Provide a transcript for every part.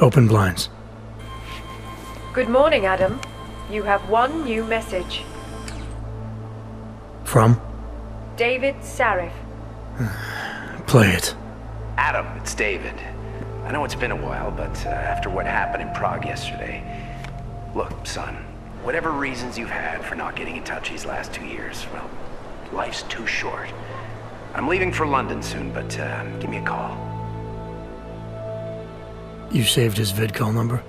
Open blinds. Good morning, Adam. You have one new message. From? David Sarif. Play it. Adam, it's David. I know it's been a while, but after what happened in Prague yesterday... Look, son, whatever reasons you've had for not getting in touch these last 2 years, well, life's too short. I'm leaving for London soon, but give me a call. You saved his vidcall number?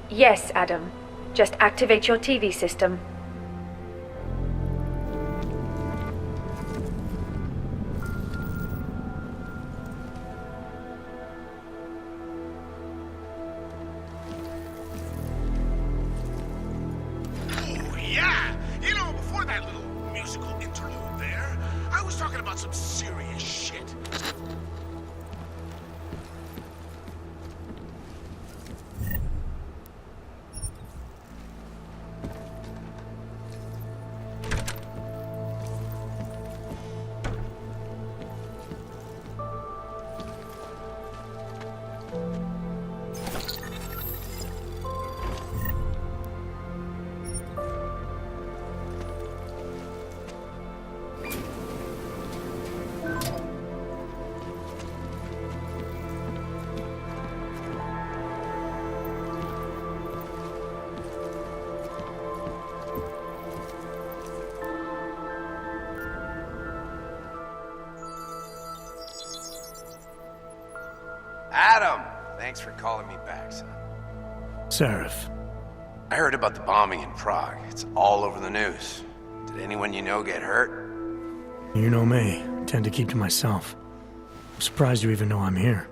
Yes, Adam. Just activate your TV system. Oh, yeah! You know, before that little musical interlude there, I was talking about some serious shit. Adam! Thanks for calling me back, son. Sarif. I heard about the bombing in Prague. It's all over the news. Did anyone you know get hurt? You know me. I tend to keep to myself. I'm surprised you even know I'm here.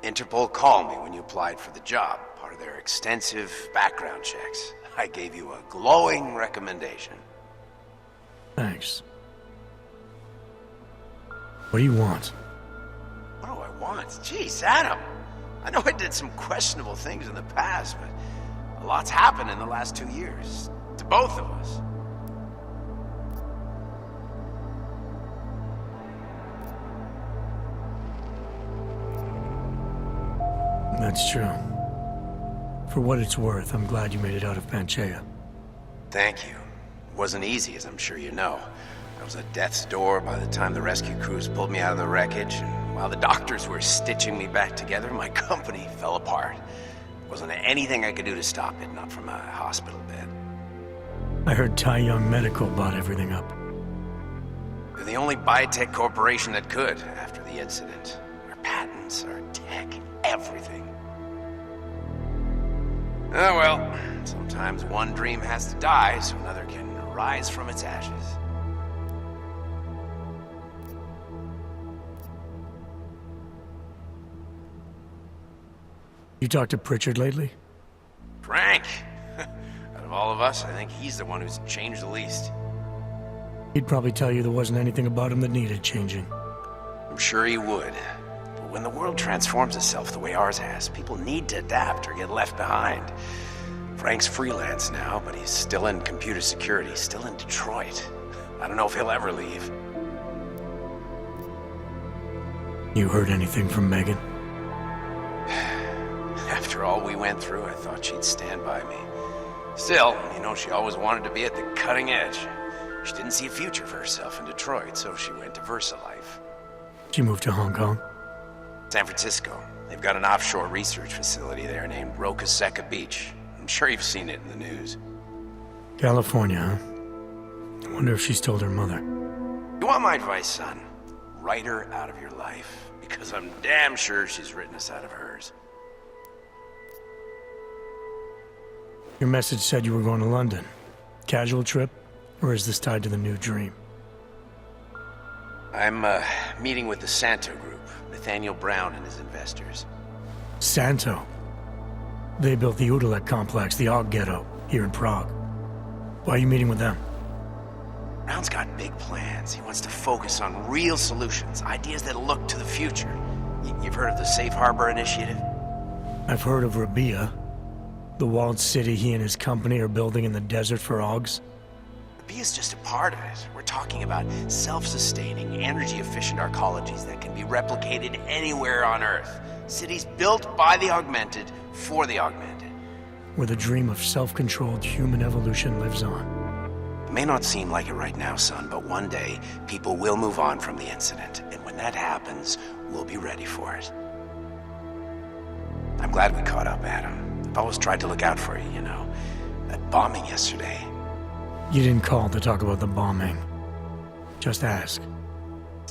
Interpol called me when you applied for the job, part of their extensive background checks. I gave you a glowing recommendation. Thanks. What do you want? What do I want? Jeez, Adam. I know I did some questionable things in the past, but a lot's happened in the last 2 years. To both of us. That's true. For what it's worth, I'm glad you made it out of Panchaea. Thank you. It wasn't easy, as I'm sure you know. I was at death's door by the time the rescue crews pulled me out of the wreckage, and while the doctors were stitching me back together, my company fell apart. Wasn't anything I could do to stop it, not from a hospital bed. I heard Tai Young Medical bought everything up. They're the only biotech corporation that could, after the incident. Our patents, our tech, everything. Oh well, sometimes one dream has to die so another can rise from its ashes. You talked to Pritchard lately? Frank! Out of all of us, I think he's the one who's changed the least. He'd probably tell you there wasn't anything about him that needed changing. I'm sure he would. But when the world transforms itself the way ours has, people need to adapt or get left behind. Frank's freelance now, but he's still in computer security, still in Detroit. I don't know if he'll ever leave. You heard anything from Megan? After all we went through, I thought she'd stand by me. Still, you know, she always wanted to be at the cutting edge. She didn't see a future for herself in Detroit, so she went to VersaLife. She moved to Hong Kong? San Francisco. They've got an offshore research facility there named Roca Seca Beach. I'm sure you've seen it in the news. California, huh? I wonder if she's told her mother. You want my advice, son? Write her out of your life, because I'm damn sure she's written us out of hers. Your message said you were going to London. Casual trip? Or is this tied to the new dream? I'm meeting with the Santo Group, Nathaniel Brown and his investors. Santo? They built the Udalek complex, the Og Ghetto, here in Prague. Why are you meeting with them? Brown's got big plans. He wants to focus on real solutions, ideas that look to the future. You've heard of the Safe Harbor Initiative? I've heard of Rabia, the walled city he and his company are building in the desert for Ogs. Rabia is just a part of it. We're talking about self-sustaining, energy-efficient arcologies that can be replicated anywhere on Earth. Cities built by the augmented, for the augmented. Where the dream of self-controlled human evolution lives on. It may not seem like it right now, son, but one day, people will move on from the incident. And when that happens, we'll be ready for it. I'm glad we caught up, Adam. I've always tried to look out for you, you know. That bombing yesterday. You didn't call to talk about the bombing. Just ask.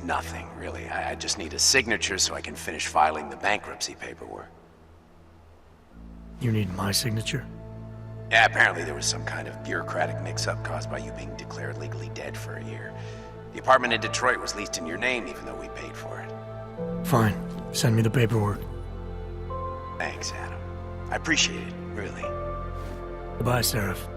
Nothing, really. I just need a signature so I can finish filing the bankruptcy paperwork. You need my signature? Yeah, apparently there was some kind of bureaucratic mix-up caused by you being declared legally dead for a year. The apartment in Detroit was leased in your name even though we paid for it. Fine. Send me the paperwork. Thanks, Adam. I appreciate it, really. Goodbye, Seraph.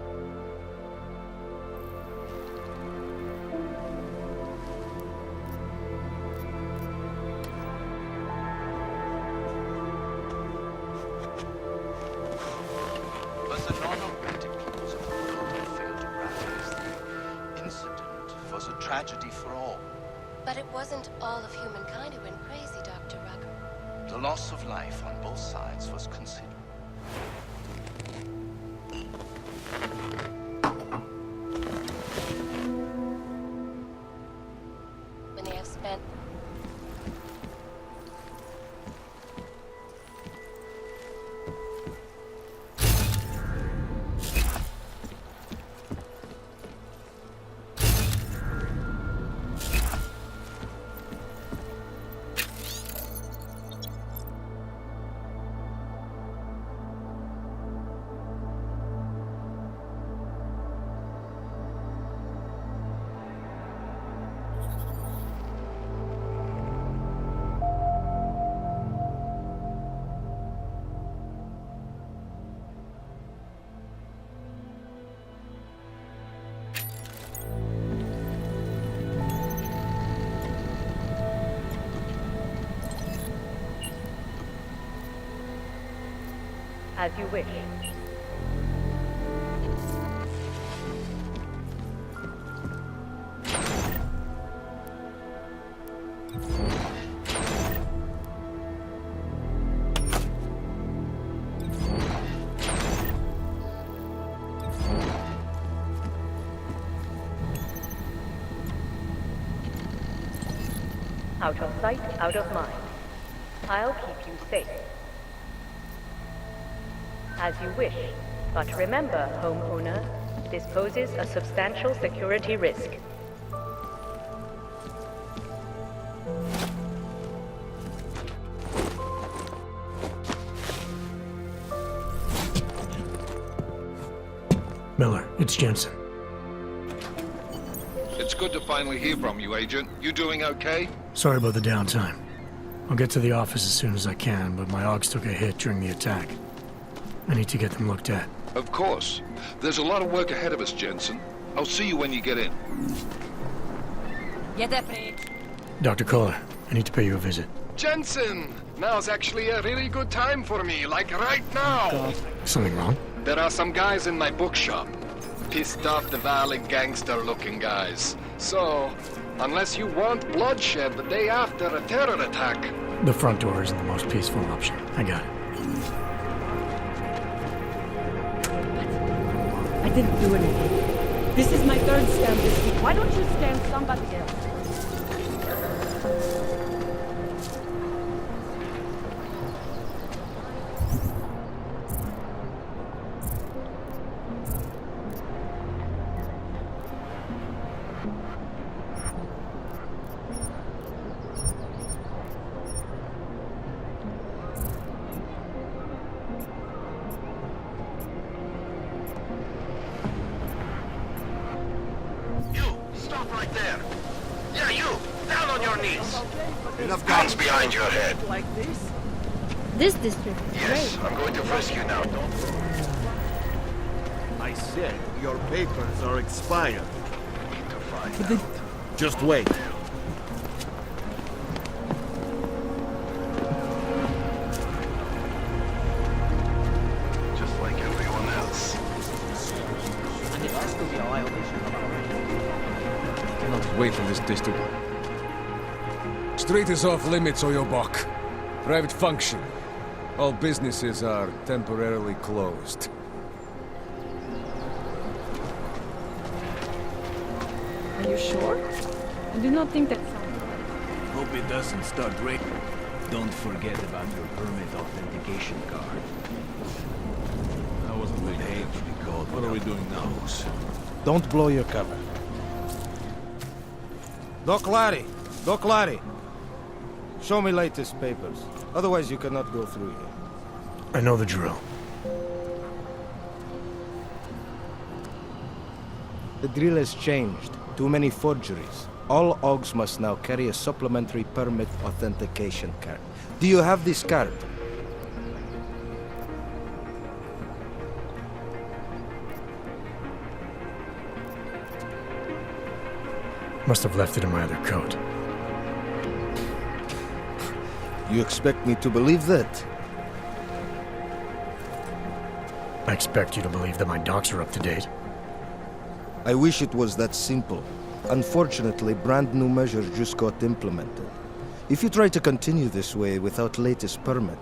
But the non-augmented peoples of the world have failed to recognize the incident was a tragedy for all. But it wasn't all of humankind who went crazy, Dr. Rucker. The loss of life on both sides was considerable. When they have spent As you wish. Out of sight, out of mind. I'll keep you safe. As you wish, but remember, homeowner, this poses a substantial security risk. Miller, it's Jensen. It's good to finally hear from you, Agent. You doing okay? Sorry about the downtime. I'll get to the office as soon as I can, but my Augs took a hit during the attack. I need to get them looked at. Of course. There's a lot of work ahead of us, Jensen. I'll see you when you get in. Dr. Kohler, I need to pay you a visit. Jensen! Now's actually a really good time for me, like right now! Something wrong? There are some guys in my bookshop. Pissed off the Valley gangster-looking guys. So, unless you want bloodshed the day after a terror attack... The front door isn't the most peaceful option. I got it. I didn't do anything. This is my third scam this week. Why don't you scam somebody else? Right there. Yeah, you! Down on your knees! Enough guns behind your head. Like this? This district. Yes, I'm going to frisk you now. Don't I said your papers are expired. need to find out. Just wait. Just like everyone else. Cannot wait for this district. Street is off limits, or your buck. Private function. All businesses are temporarily closed. Are you sure? I do not think that Hope it doesn't start raining. Don't forget about your permit authentication card. I wasn't thinking. What are we doing now? Don't blow your cover. Doc Larry! Doc Larry! Show me latest papers. Otherwise you cannot go through here. I know the drill. The drill has changed. Too many forgeries. All OGs must now carry a supplementary permit authentication card. Do you have this card? Must have left it in my other coat. You expect me to believe that? I expect you to believe that my docs are up to date. I wish it was that simple. Unfortunately, brand new measures just got implemented. If you try to continue this way without latest permit,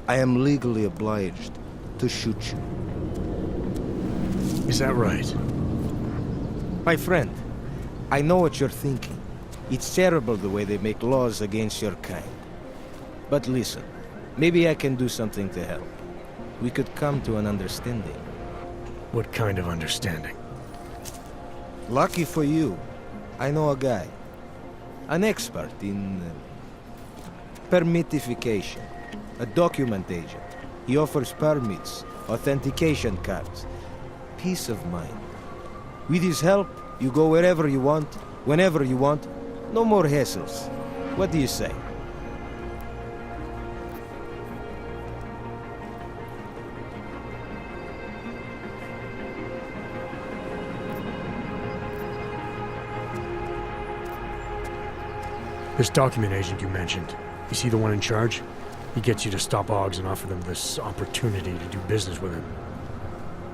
I am legally obliged to shoot you. Is that right? My friend, I know what you're thinking. It's terrible the way they make laws against your kind. But listen, maybe I can do something to help. We could come to an understanding. What kind of understanding? Lucky for you, I know a guy. An expert in permitification. A document agent. He offers permits, authentication cards. Peace of mind. With his help, you go wherever you want, whenever you want. No more hassles. What do you say? This document agent you mentioned, is he the one in charge? He gets you to stop OGs and offer them this opportunity to do business with him.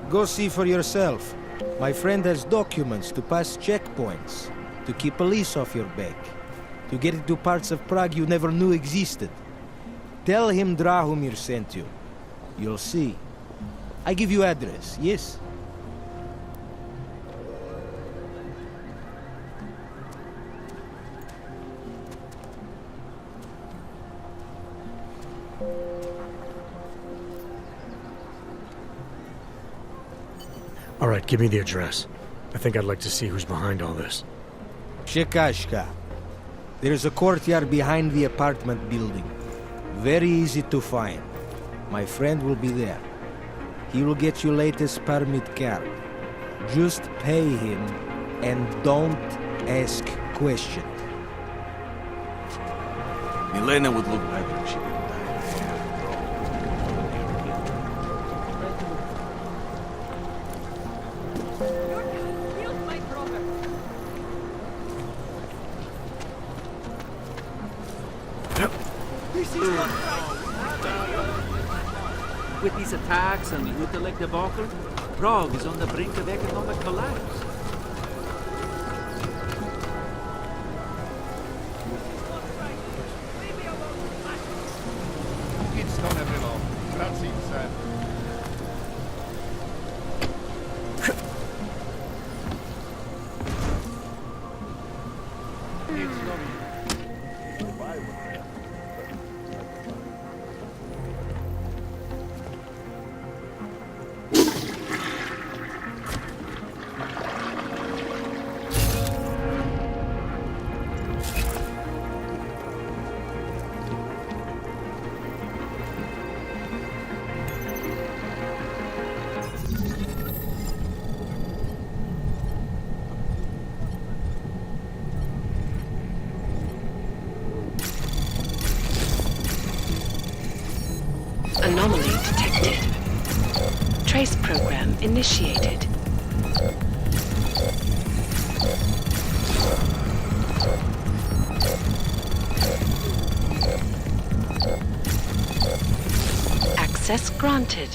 Go see for yourself. My friend has documents to pass checkpoints, to keep police off your back, to get into parts of Prague you never knew existed. Tell him Drahomir sent you. You'll see. I give you address, yes? All right, give me the address. I think I'd like to see who's behind all this. Shekashka. There is a courtyard behind the apartment building. Very easy to find. My friend will be there. He will get you latest permit card. Just pay him and don't ask questions. Milena would look better if she didn't die. With these attacks and Utrecht debacle, Prague is on the brink of economic collapse. Anomaly detected. Trace program initiated. Access granted.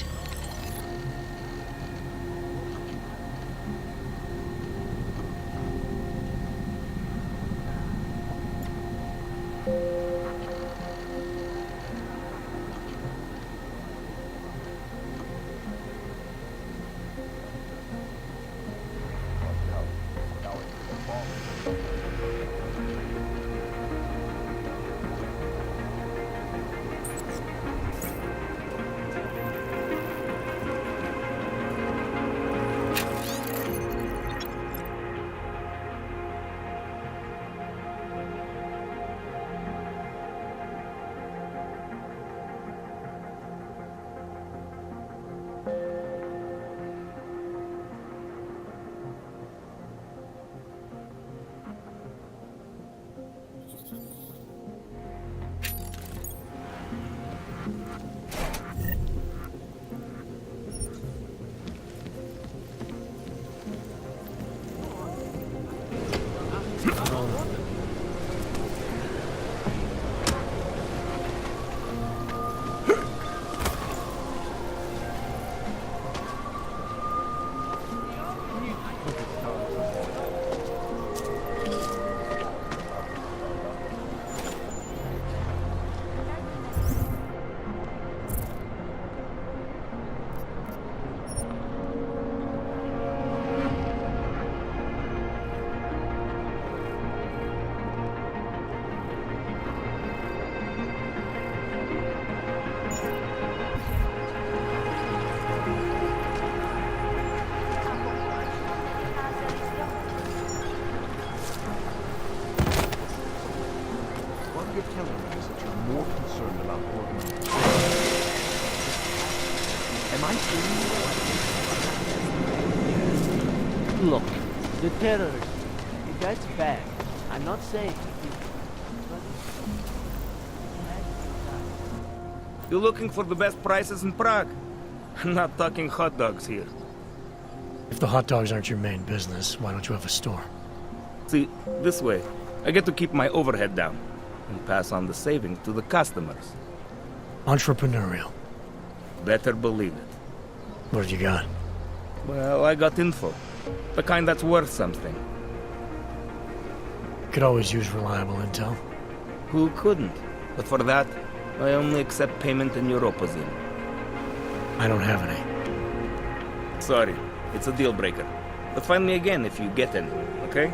Am I seeing you? Look, the terrorists. That's bad. I'm not saying. You looking for the best prices in Prague? I'm not talking hot dogs here. If the hot dogs aren't your main business, why don't you have a store? See, this way, I get to keep my overhead down and pass on the savings to the customers. Entrepreneurial. Better believe it. What have you got? Well, I got info. The kind that's worth something. Could always use reliable intel. Who couldn't? But for that, I only accept payment in Europazine. I don't have any. Sorry, it's a deal breaker. But find me again if you get any, okay?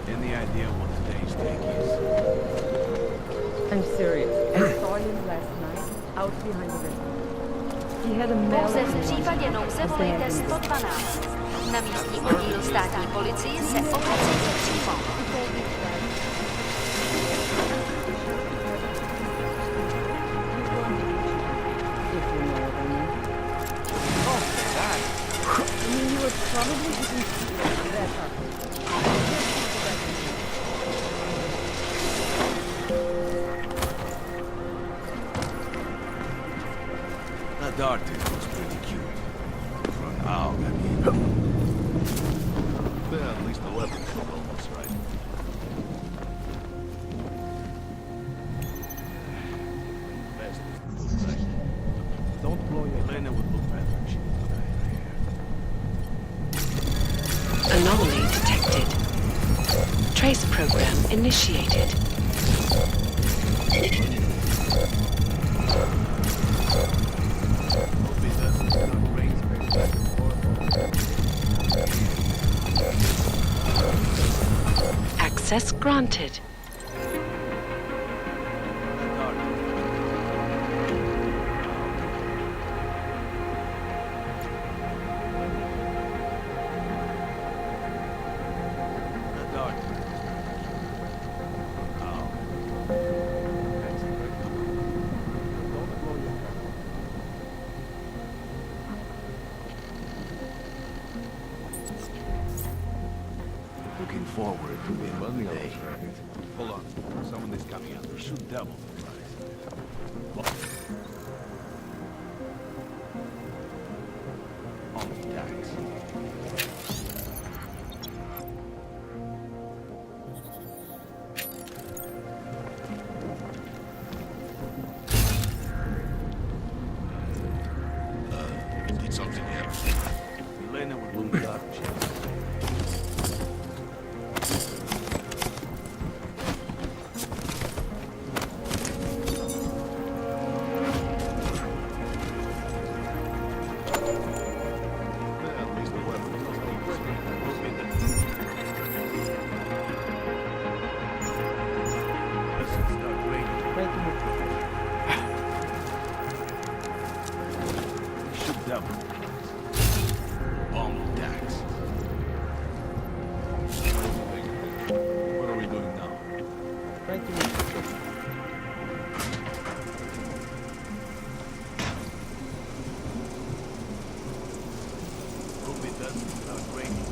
Any idea what today's take is? I'm serious. I saw him last night out behind the restaurant. He had a Pouze melon. v případě nouze volejte 112. Na místní oddíl státní policie se obracejte přímo. That Darty was pretty cute. For an owl, I mean. Well, at least the weapons look almost right. Best is to look right. Don't blow your Elena would look better if she was right here. Anomaly detected. Trace program initiated. Access granted. Looking forward to the end of the day. Hold on. Someone is coming out. Shoot devil. On tax. Did something here. Elena will look up. What are we doing now? Thank you. Hope it doesn't start raining.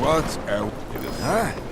What's out? Huh?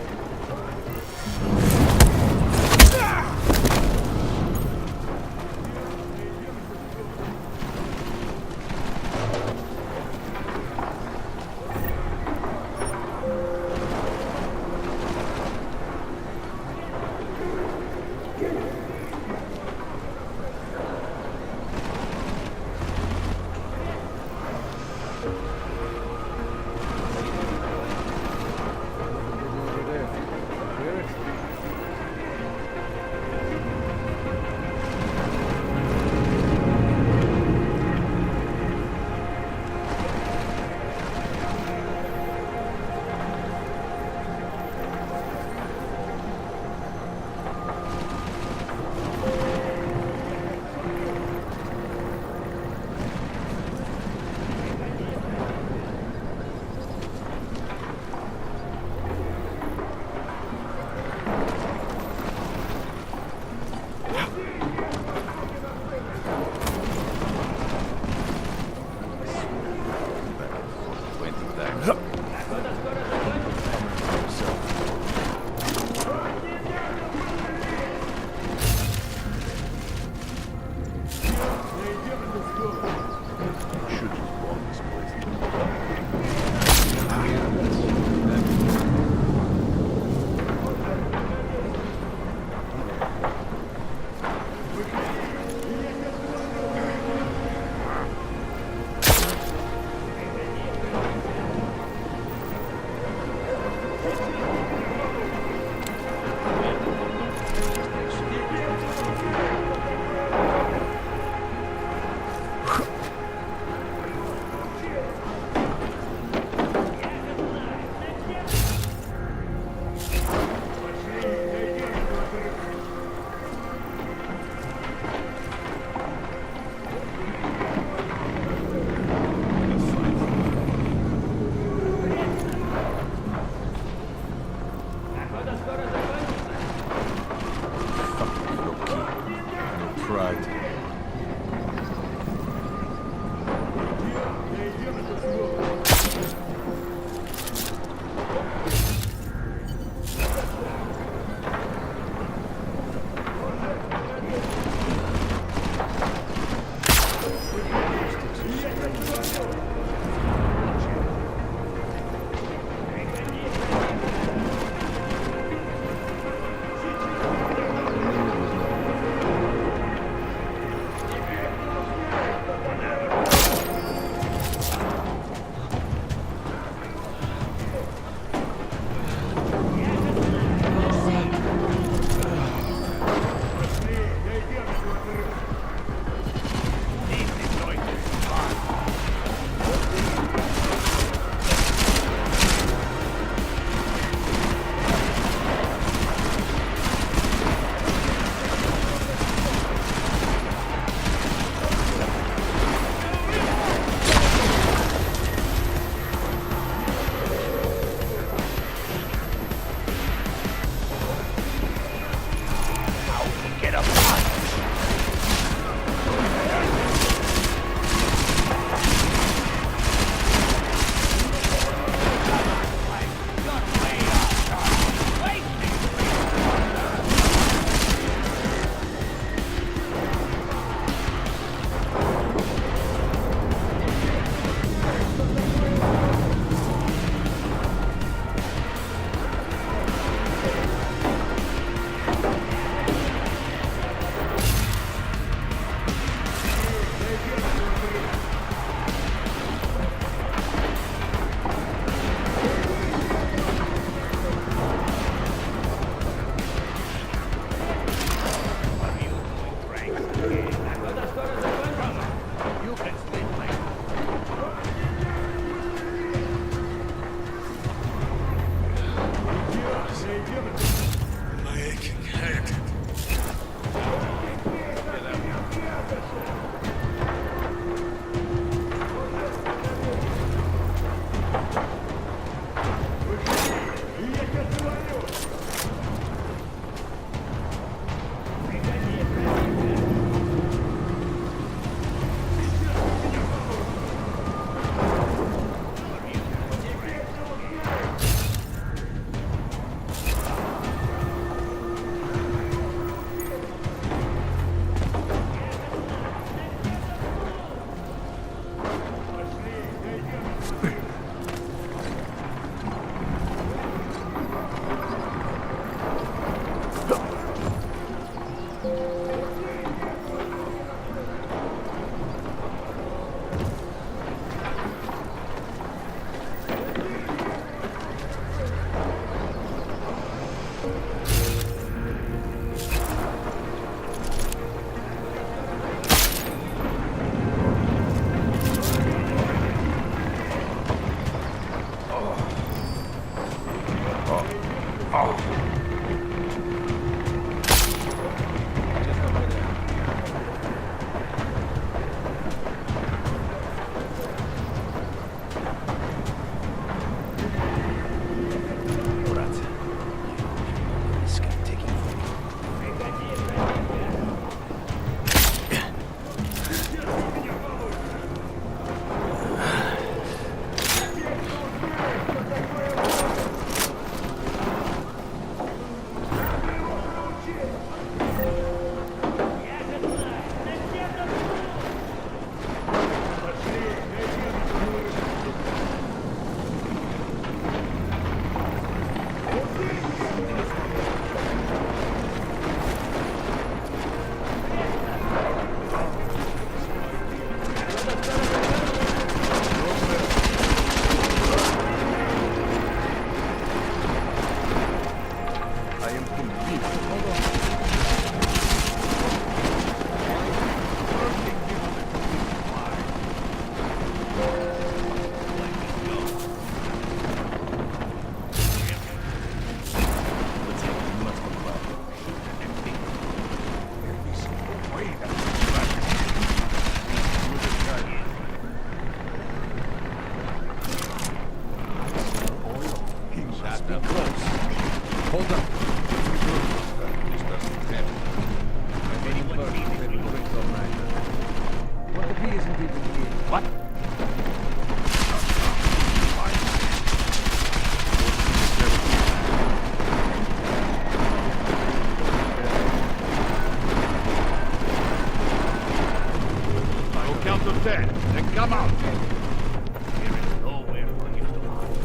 of dead. Then come out. There is nowhere for you to hide.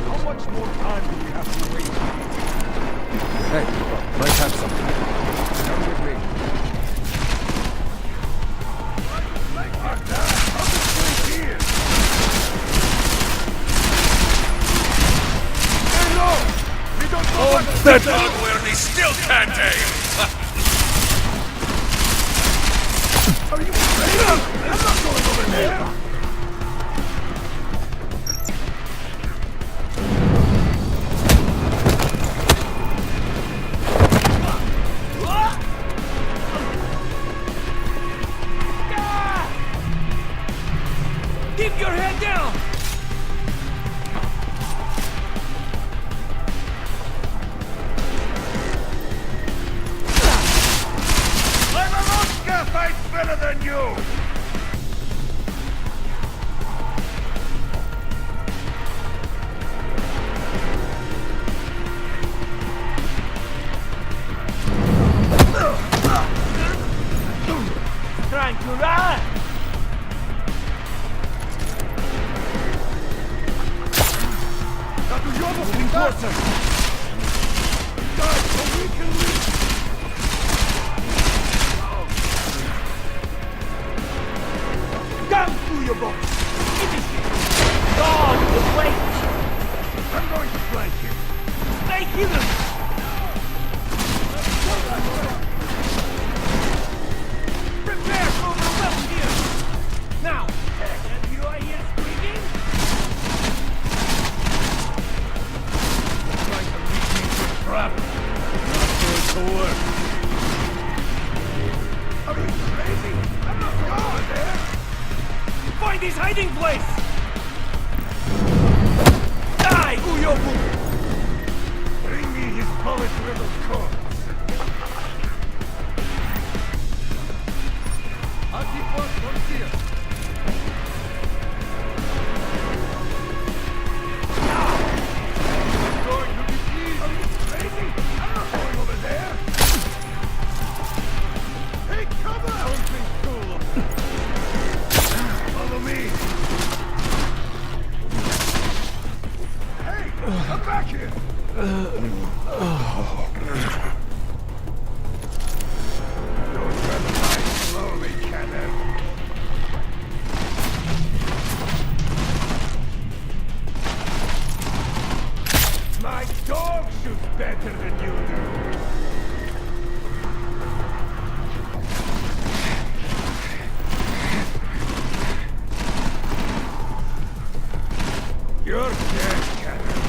How much more time do we have to wait? Hey, let's have some. Come with me. Like that? I'll just wait here. Hey, no! We don't know what that dog where they still can't aim! Are you crazy? I'm not going over there! Keep your head down! Levarotka fights better than you! Trying to run! Now do you move closer! Guys, so we can leave! Come through your boat! God, the wait! I'm going to flank him! Stay hidden! Prepare for overwhelm here! Now! And you are here screaming? Trying to lead me to a trap! Not going to work! Are you crazy? I'm not going there! Find his hiding place! Die, Uyobu! Bring me his bullet-riddled corpse! I'll keep one from here! It's going to be easy! Are you crazy? I'm not going over there! Hey, cover! Something cool! Follow me! Hey! Come back here! Don't try to hide slowly, Cannon! My dog shoots better than you do! You're dead, Cannon.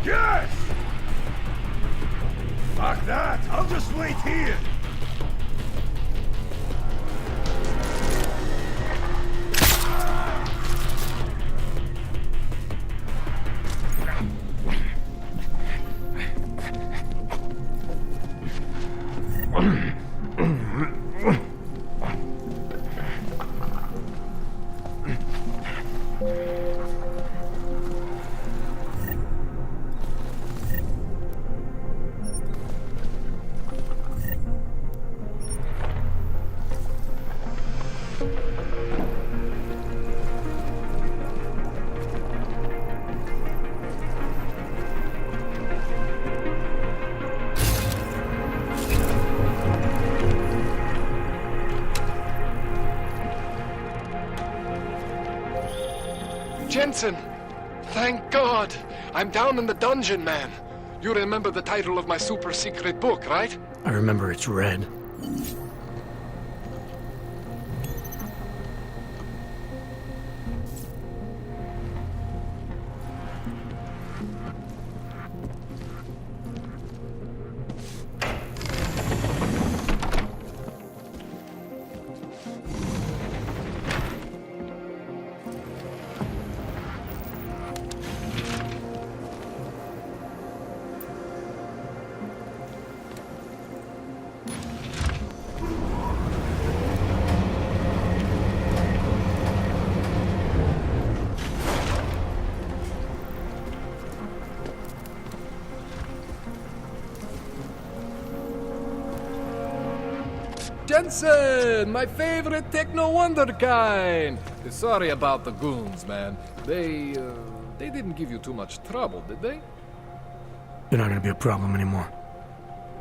Yes! Fuck that! I'll just wait here! Jensen! Thank God! I'm down in the dungeon, man. You remember the title of my super secret book, right? I remember it's red. Jensen! My favorite techno wonderkind! Sorry about the goons, man. They didn't give you too much trouble, did they? They're not gonna be a problem anymore.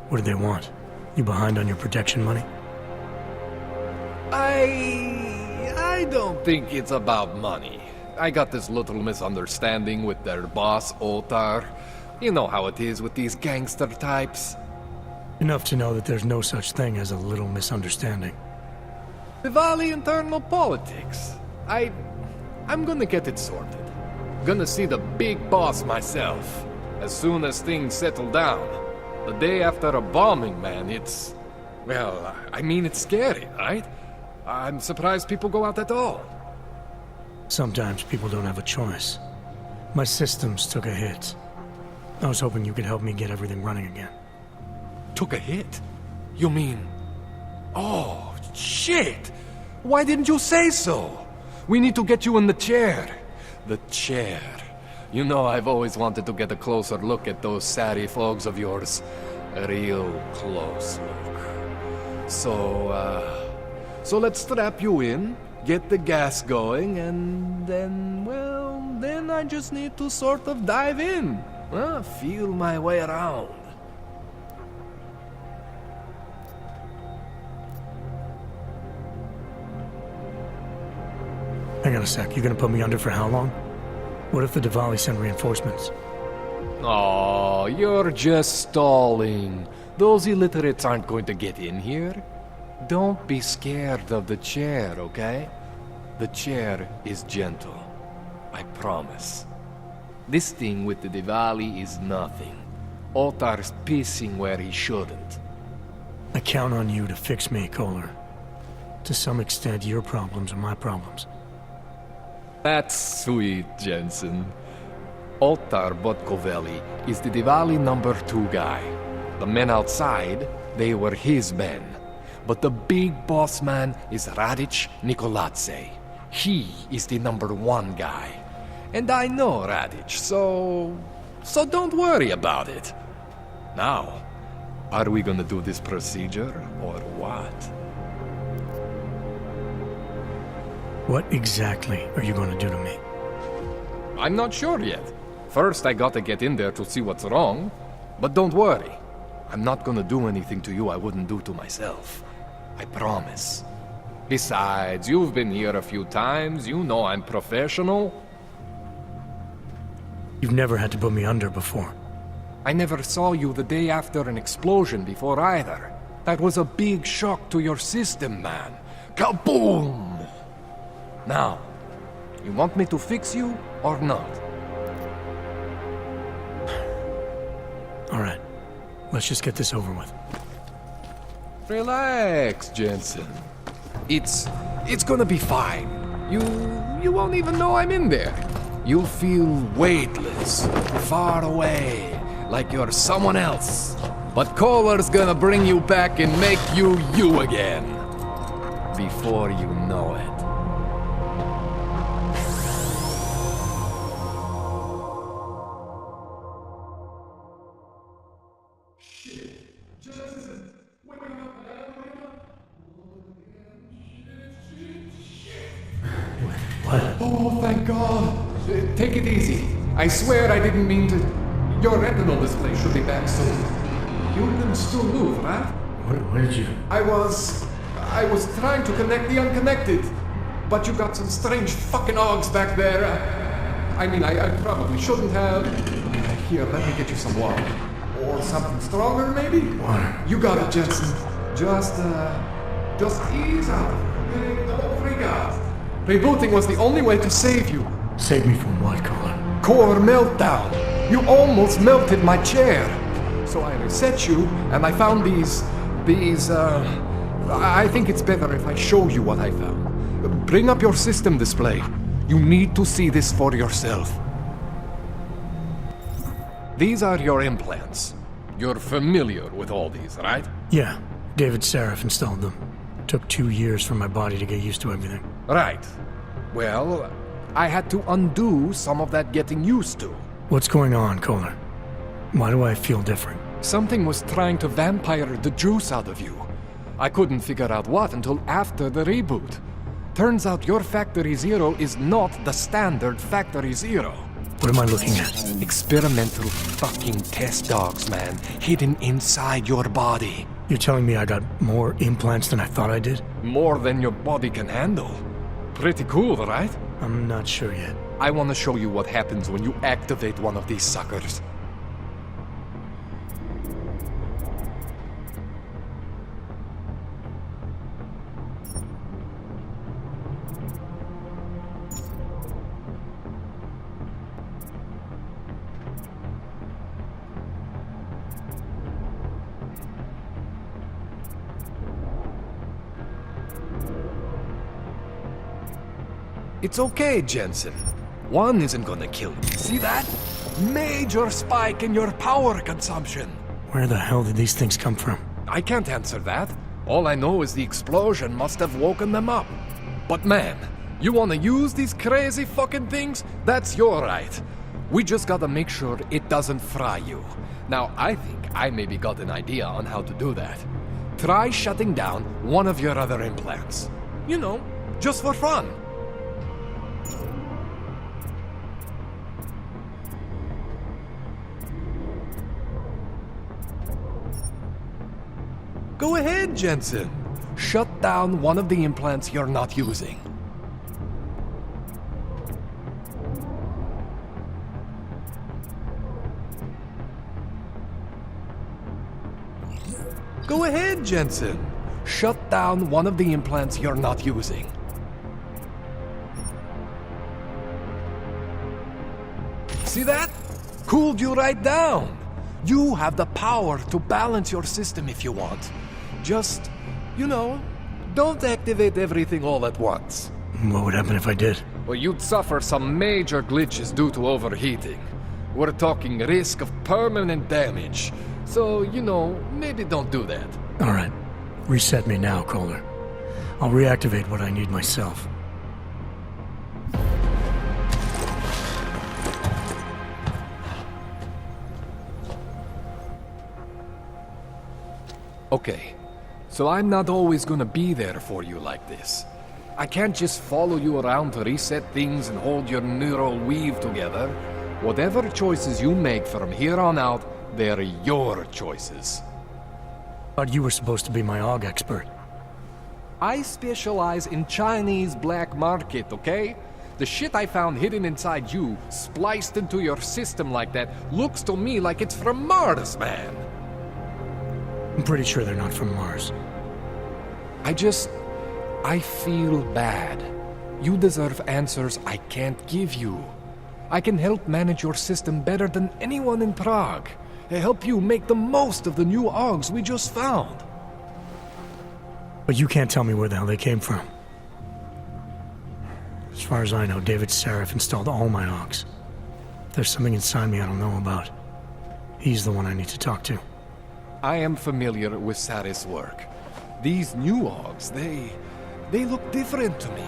What do they want? You behind on your protection money? I don't think it's about money. I got this little misunderstanding with their boss, Otar. You know how it is with these gangster types. Enough to know that there's no such thing as a little misunderstanding. Diwali internal politics. I'm gonna get it sorted. Gonna see the big boss myself. As soon as things settle down. The day after a bombing, man, it's... Well, I mean, it's scary, right? I'm surprised people go out at all. Sometimes people don't have a choice. My systems took a hit. I was hoping you could help me get everything running again. Took a hit? You mean... Oh, shit! Why didn't you say so? We need to get you in the chair. The chair. You know I've always wanted to get a closer look at those Sari folks of yours. A real close look. So let's strap you in, get the gas going, and then, well, then I just need to sort of dive in. Feel my way around. Hang on a sec, you gonna put me under for how long? What if the Diwali send reinforcements? Oh, you're just stalling. Those illiterates aren't going to get in here. Don't be scared of the chair, okay? The chair is gentle. I promise. This thing with the Diwali is nothing. Otar's pissing where he shouldn't. I count on you to fix me, Kohler. To some extent, your problems are my problems. That's sweet, Jensen. Otar Botkoveli is the Diwali number 2 guy. The men outside, they were his men. But the big boss man is Radic Nikoladze. He is the number 1 guy. And I know Radic, so don't worry about it. Now, are we gonna do this procedure, or what? What exactly are you going to do to me? I'm not sure yet. First, I gotta get in there to see what's wrong. But don't worry. I'm not gonna do anything to you I wouldn't do to myself. I promise. Besides, you've been here a few times. You know I'm professional. You've never had to put me under before. I never saw you the day after an explosion before either. That was a big shock to your system, man. Kaboom! Now, you want me to fix you or not? All right. Let's just get this over with. Relax, Jensen. It's gonna be fine. You won't even know I'm in there. You'll feel weightless, far away, like you're someone else. But Kohler's gonna bring you back and make you you again. Before you know it. Oh, thank God. Take it easy. I swear I didn't mean to... Your retinal display should be back soon. You can still move, right? Where did you... I was trying to connect the unconnected. But you got some strange fucking ogs back there. I mean, I probably shouldn't have... Here, let me get you some water. Or something stronger, maybe? Water. You got it, Jensen. Just ease out. Don't freak out. Rebooting was the only way to save you. Save me from what, Kohler? Core meltdown. You almost melted my chair. So I reset you, and I found these... I think it's better if I show you what I found. Bring up your system display. You need to see this for yourself. These are your implants. You're familiar with all these, right? Yeah. David Sarif installed them. Took 2 years for my body to get used to everything. Right. Well, I had to undo some of that getting used to. What's going on, Kohler? Why do I feel different? Something was trying to vampire the juice out of you. I couldn't figure out what until after the reboot. Turns out your Factory Zero is not the standard Factory Zero. What am I looking at? Experimental fucking test dogs, man. Hidden inside your body. You're telling me I got more implants than I thought I did? More than your body can handle. Pretty cool, right? I'm not sure yet. I want to show you what happens when you activate one of these suckers. It's okay, Jensen. One isn't gonna kill me. See that? Major spike in your power consumption. Where the hell did these things come from? I can't answer that. All I know is the explosion must have woken them up. But man, you wanna use these crazy fucking things? That's your right. We just gotta make sure it doesn't fry you. Now, I think I maybe got an idea on how to do that. Try shutting down one of your other implants. You know, just for fun. Go ahead, Jensen. Shut down one of the implants you're not using. Go ahead, Jensen. Shut down one of the implants you're not using. See that? Cooled you right down. You have the power to balance your system if you want. Just, you know, don't activate everything all at once. What would happen if I did? Well, you'd suffer some major glitches due to overheating. We're talking risk of permanent damage. So, you know, maybe don't do that. All right. Reset me now, Kohler. I'll reactivate what I need myself. Okay. So I'm not always gonna be there for you like this. I can't just follow you around to reset things and hold your neural weave together. Whatever choices you make from here on out, they're your choices. Thought you were supposed to be my AUG expert. I specialize in Chinese black market, okay? The shit I found hidden inside you, spliced into your system like that, looks to me like it's from Mars, man. I'm pretty sure they're not from Mars. I feel bad. You deserve answers I can't give you. I can help manage your system better than anyone in Prague. I help you make the most of the new AUGs we just found. But you can't tell me where the hell they came from. As far as I know, David Sarif installed all my AUGs. There's something inside me I don't know about. He's the one I need to talk to. I am familiar with Sarif's work. These new AUGs, they look different to me.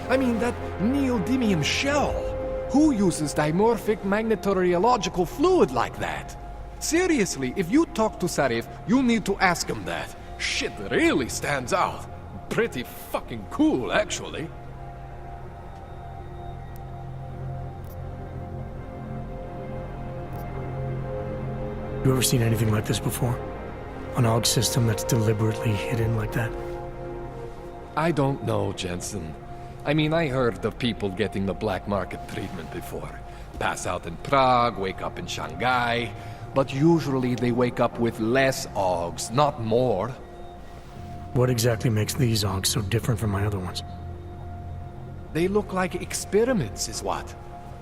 I mean, that neodymium shell. Who uses dimorphic magnetorheological fluid like that? Seriously, if you talk to Sarif, you need to ask him that. Shit really stands out. Pretty fucking cool, actually. You ever seen anything like this before? An AUG system that's deliberately hidden like that? I don't know, Jensen. I mean, I heard of people getting the black market treatment before. Pass out in Prague, wake up in Shanghai. But usually they wake up with less AUGs, not more. What exactly makes these AUGs so different from my other ones? They look like experiments, is what?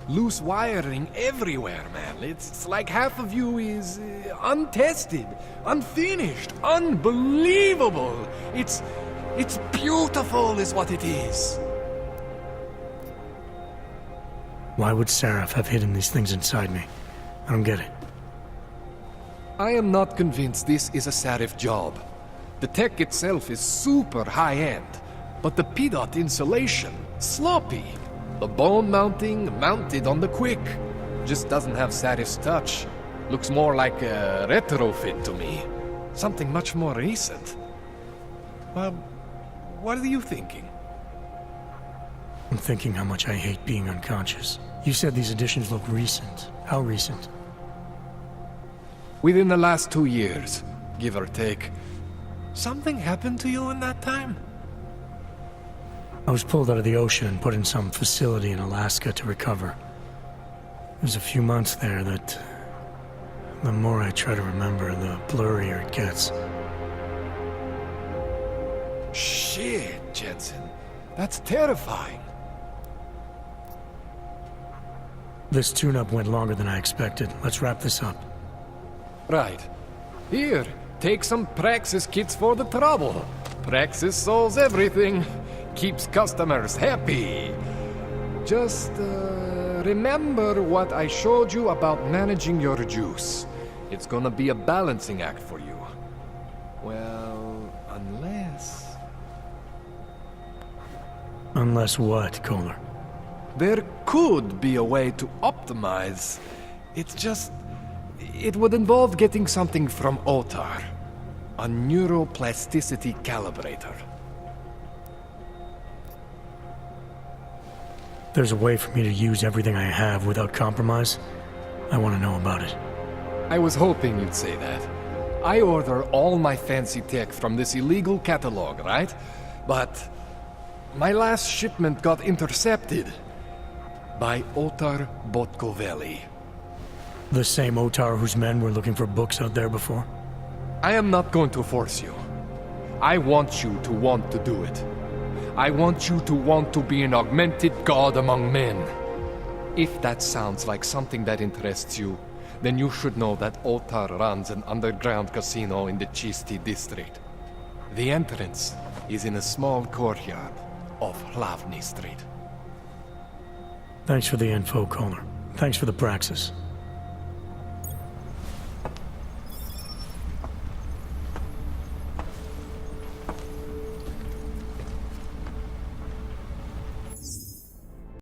Loose wiring everywhere, man. It's like half of you is untested, unfinished, unbelievable. It's beautiful is what it is. Why would Sarif have hidden these things inside me? I don't get it. I am not convinced this is a Sarif job. The tech itself is super high-end, but the PDOT insulation, sloppy. The bone mounting, mounted on the quick. Just doesn't have Sarif's touch. Looks more like a retrofit to me. Something much more recent. What are you thinking? I'm thinking how much I hate being unconscious. You said these additions look recent. How recent? Within the last 2 years, give or take. Something happened to you in that time? I was pulled out of the ocean and put in some facility in Alaska to recover. There's a few months there that... the more I try to remember, the blurrier it gets. Shit, Jensen. That's terrifying. This tune-up went longer than I expected. Let's wrap this up. Right. Here, take some Praxis kits for the trouble. Praxis solves everything. Keeps customers happy. Just, remember what I showed you about managing your juice. It's gonna be a balancing act for you. Well, unless... Unless what, Kohler? There could be a way to optimize. It's just... it would involve getting something from Otar. A neuroplasticity calibrator. There's a way for me to use everything I have without compromise? I want to know about it. I was hoping you'd say that. I order all my fancy tech from this illegal catalog, right? But my last shipment got intercepted by Otar Botkoveli. The same Otar whose men were looking for books out there before? I am not going to force you. I want you to want to do it. I want you to want to be an augmented god among men. If that sounds like something that interests you, then you should know that Otar runs an underground casino in the Chisti district. The entrance is in a small courtyard off Hlavny Street. Thanks for the info, Kohler. Thanks for the Praxis.